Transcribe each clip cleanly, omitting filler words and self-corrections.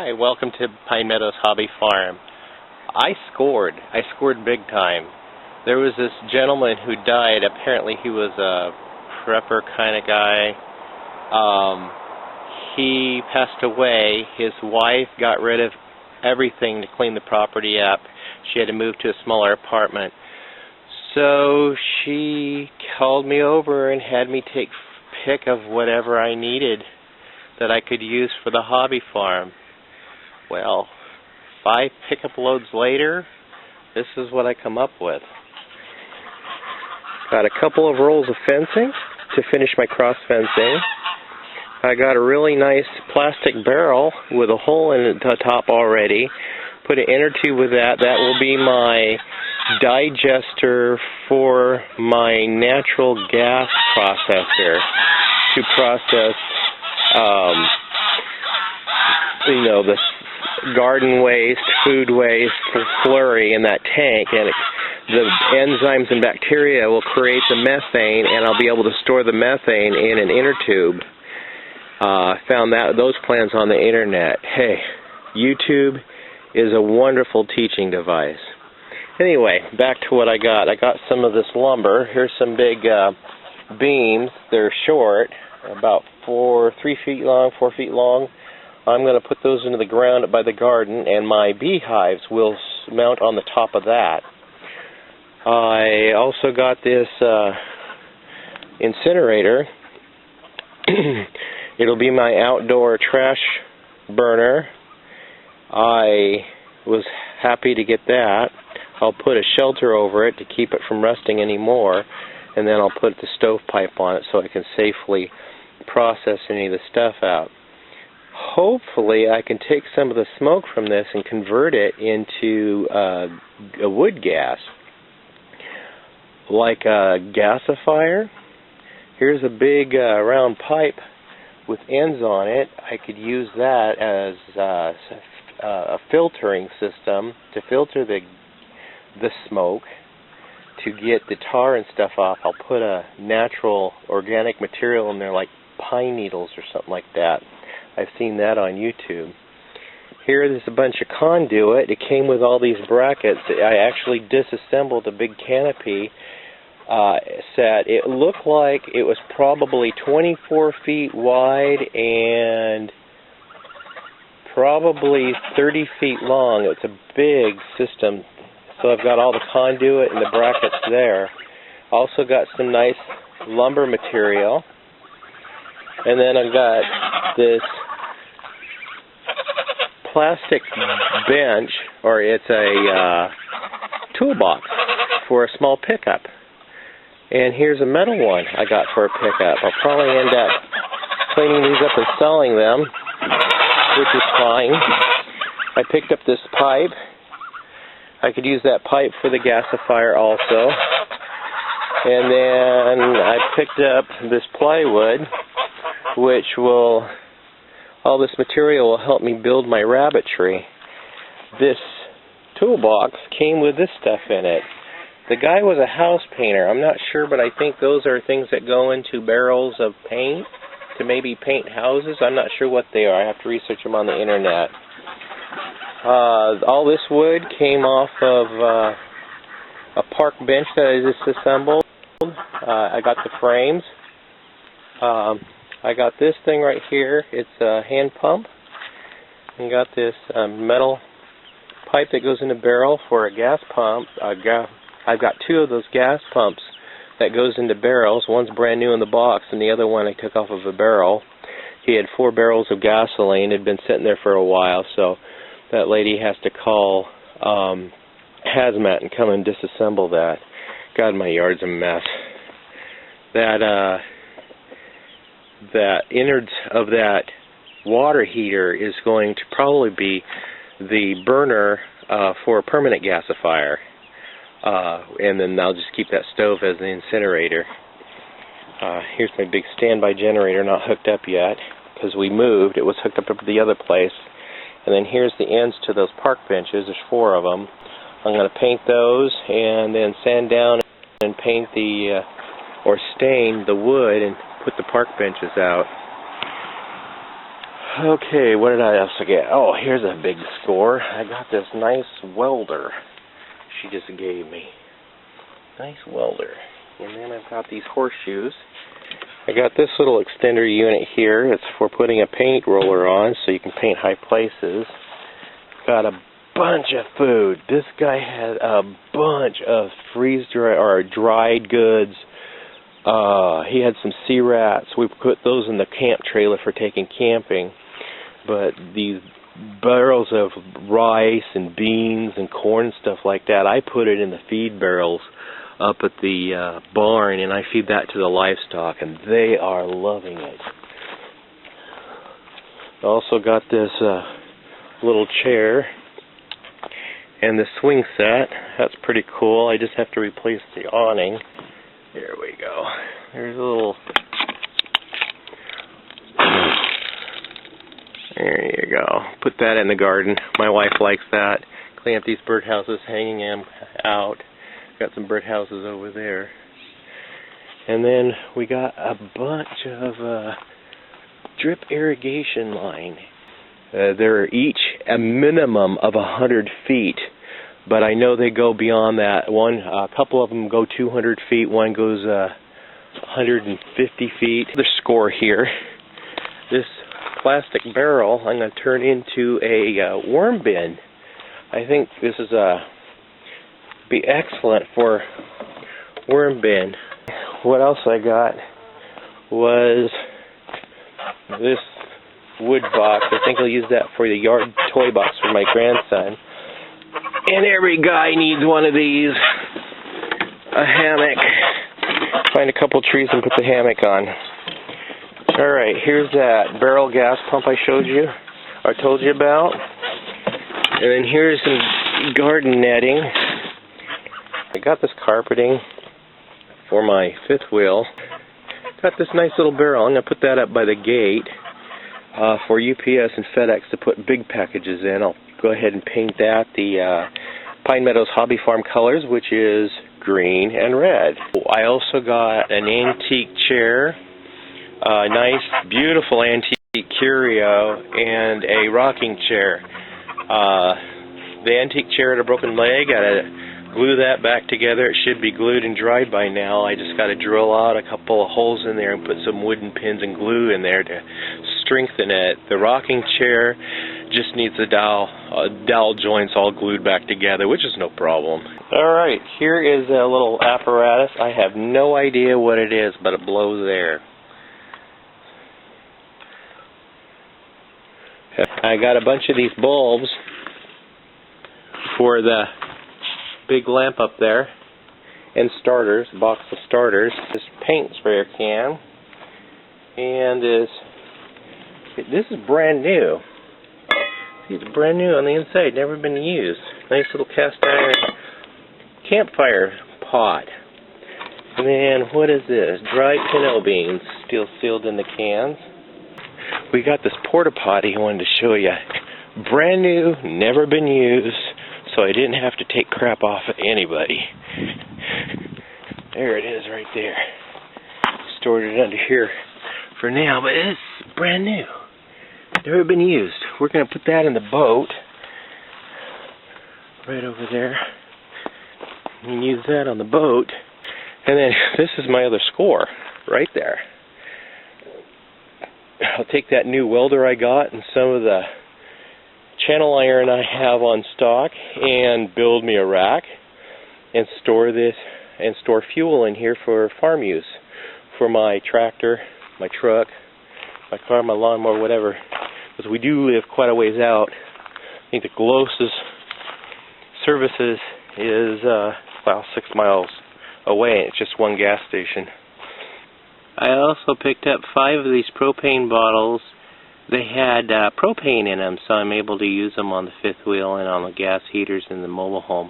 Hi, welcome to Pine Meadows Hobby Farm. I scored big time. There was this gentleman who died. Apparently he was a prepper kind of guy. He passed away. His wife got rid of everything to clean the property up. She had to move to a smaller apartment. So she called me over and had me take pick of whatever I needed that I could use for the hobby farm. Well, 5 pickup loads later, this is what I come up with. Got a couple of rolls of fencing to finish my cross fencing. I got a really nice plastic barrel with a hole in the top already. Put an inner tube with that. That will be my digester for my natural gas processor to process the garden waste, food waste, slurry in that tank, and the enzymes and bacteria will create the methane, and I'll be able to store the methane in an inner tube. I found those plans on the internet. Hey, YouTube is a wonderful teaching device. Anyway, back to what I got. I got some of this lumber. Here's some big beams. They're short, about 3 feet long, 4 feet long. I'm going to put those into the ground by the garden, and my beehives will mount on the top of that. I also got this incinerator. It'll be my outdoor trash burner. I was happy to get that. I'll put a shelter over it to keep it from rusting anymore, and then I'll put the stovepipe on it so I can safely process any of the stuff out. Hopefully I can take some of the smoke from this and convert it into a wood gas, like a gasifier. Here's a big round pipe with ends on it. I could use that as a filtering system to filter the smoke to get the tar and stuff off. I'll put a natural organic material in there like pine needles or something like that. I've seen that on YouTube. Here there's a bunch of conduit. It came with all these brackets. I actually disassembled a big canopy set. It looked like it was probably 24 feet wide and probably 30 feet long. It's a big system. So I've got all the conduit and the brackets there. Also got some nice lumber material. And then I've got this plastic bench, or it's a toolbox for a small pickup. And here's a metal one I got for a pickup. I'll probably end up cleaning these up and selling them, which is fine. I picked up this pipe. I could use that pipe for the gasifier also. And then I picked up this plywood, which all this material will help me build my rabbit tree. This toolbox came with this stuff in it. The guy was a house painter. I'm not sure, but I think those are things that go into barrels of paint to maybe paint houses. I'm not sure what they are. I have to research them on the internet. All this wood came off of a park bench that I disassembled. I got the frames. I got this thing right here. It's a hand pump. I got this metal pipe that goes in a barrel for a gas pump. I've got 2 of those gas pumps that goes into barrels. One's brand new in the box, and the other one I took off of a barrel. He had 4 barrels of gasoline. It had been sitting there for a while, so that lady has to call Hazmat and come and disassemble that. God, my yard's a mess. That innards of that water heater is going to probably be the burner for a permanent gasifier. And then I'll just keep that stove as an incinerator. Here's my big standby generator, not hooked up yet, because we moved. It was hooked up at the other place. And then here's the ends to those park benches. There's 4 of them. I'm going to paint those and then sand down and paint or stain the wood and put the park benches out. Okay, what did I also get? Oh, here's a big score. I got this nice welder she just gave me. Nice welder. And then I've got these horseshoes. I got this little extender unit here. It's for putting a paint roller on so you can paint high places. Got a bunch of food. This guy had a bunch of dried goods. He had some sea rats. We put those in the camp trailer for taking camping. But these barrels of rice and beans and corn and stuff like that, I put it in the feed barrels up at the barn, and I feed that to the livestock, and they are loving it. I also got this little chair and the swing set. That's pretty cool. I just have to replace the awning. Here we go. There's a little... There you go. Put that in the garden. My wife likes that. Clean up these birdhouses, hanging them out. Got some birdhouses over there. And then we got a bunch of drip irrigation line. They're each a minimum of 100 feet. But I know they go beyond that. A couple of them go 200 feet. One goes 150 feet. The score here. This plastic barrel I'm going to turn into a worm bin. I think this is be excellent for worm bin. What else I got was this wood box. I think I'll use that for the yard toy box for my grandson. And every guy needs one of these. A hammock. Find a couple trees and put the hammock on. Alright, here's that barrel gas pump I showed you, or told you about. And then here's some garden netting. I got this carpeting for my fifth wheel. Got this nice little barrel. I'm going to put that up by the gate for UPS and FedEx to put big packages in. I'll go ahead and paint that the Pine Meadows Hobby Farm colors, which is green and red. I also got an antique chair, a nice, beautiful antique curio, and a rocking chair. The antique chair had a broken leg. I had to glue that back together. It should be glued and dried by now. I just got to drill out a couple of holes in there and put some wooden pins and glue in there to strengthen it. The rocking chair just needs the dowel joints all glued back together, which is no problem. Alright, here is a little apparatus. I have no idea what it is, but it blows air. I got a bunch of these bulbs for the big lamp up there, and starters, a box of starters, this paint sprayer can, and this is brand new. It's brand new on the inside, never been used. Nice little cast iron campfire pot. And then what is this? Dried pinot beans, still sealed in the cans. We got this porta potty I wanted to show you. Brand new, never been used, so I didn't have to take crap off of anybody. There it is right there. Stored it under here for now, but it's brand new. Never been used. We're going to put that in the boat. Right over there. We can use that on the boat. And then this is my other score. Right there. I'll take that new welder I got and some of the channel iron I have on stock and build me a rack and store this and store fuel in here for farm use for my tractor, my truck, my car, my lawnmower, whatever. Because we do live quite a ways out. I think the closest services is about 6 miles away. It's just one gas station. I also picked up 5 of these propane bottles. They had propane in them, so I'm able to use them on the fifth wheel and on the gas heaters in the mobile home.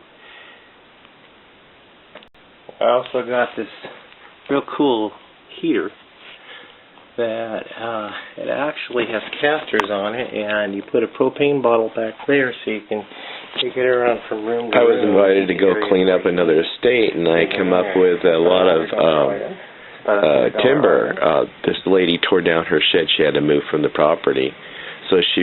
I also got this real cool heater that it actually has casters on it, and you put a propane bottle back there so you can take it around from room to room. I was invited to go clean up another estate, and I come up with a lot of timber. This lady tore down her shed. She had to move from the property. So she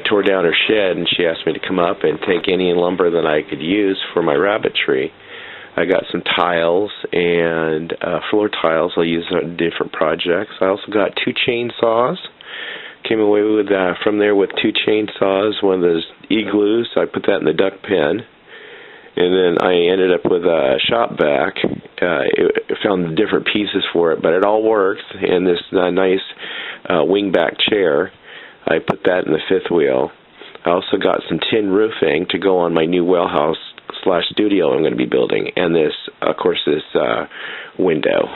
tore down her shed, and she asked me to come up and take any lumber that I could use for my rabbit tree. I got some tiles and floor tiles I'll use on different projects. I also got 2 chainsaws. Came away with from there with 2 chainsaws, one of those igloos. So I put that in the duck pen. And then I ended up with a shop vac. Found different pieces for it, but it all works. And this nice wing-back chair, I put that in the 5th wheel. I also got some tin roofing to go on my new well house / studio I'm going to be building. And this, of course, this window.